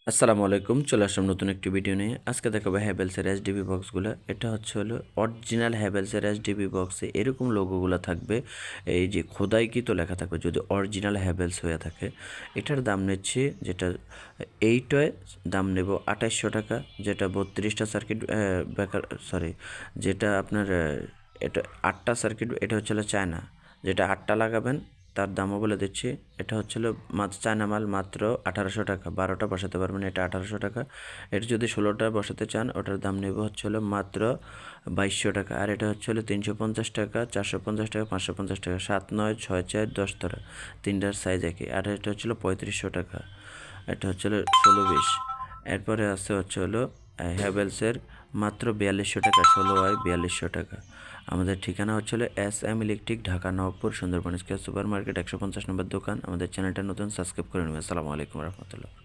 আসসালামু আলাইকুম। চলে আসলাম নতুন একটি ভিডিও নিয়ে। আজকে দেখাবো হ্যাভেলসের এসডিবি বক্সগুলো। এটা হলো অরিজিনাল হ্যাভেলসের এসডিবি বক্সে এরকম লোগোগুলো থাকবে। এই যে খোদাইকৃত লেখা থাকবে যদি অরিজিনাল হ্যাভেলস হয়ে থাকে। এটার দাম নিচ্ছি যেটা এইটায় দাম নেব ২৮০০ টাকা, যেটা ৩২টা সার্কিট ব্রেকার যেটা আপনার এটা ৮টা সার্কিট, এটা হলো চায়না। যেটা ৮টা লাগাবেন তার দামও বলে দিচ্ছি। এটা হলো মাত্র চায়না মাল, মাত্র ১৮০০ টাকা। ১২টা বসাতে পারবেন, এটা ১৮০০ টাকা। এটা যদি ১৬টা বসাতে চান ওটার দাম নেব হলো মাত্র ২২০০ টাকা। আর এটা হলো ৩৫০ টাকা, ৪৫০ টাকা, ৫৫০ টাকা, ৭, ৯, ৬, ৪, ১০ ধরা তিনটার সাইজ একই। আর এটা হলো ৩৫০০ টাকা। এটা হলো ১৬-২০। এরপরে আছে হলো হ্যাভেলসের মাত্র ৪২০০ টাকা, ১৬ ৪২০০ টাকা। আমাদের ঠিকানা হলো SM electric, Dhaka Nawabpur, Sundarban square super market, ১৫০ নম্বর দোকান। আমাদের চ্যানেলটা নতুন, সাবস্ক্রাইব করে নেবেন। আসসালামু আলাইকুম রহমতুল্লাহ।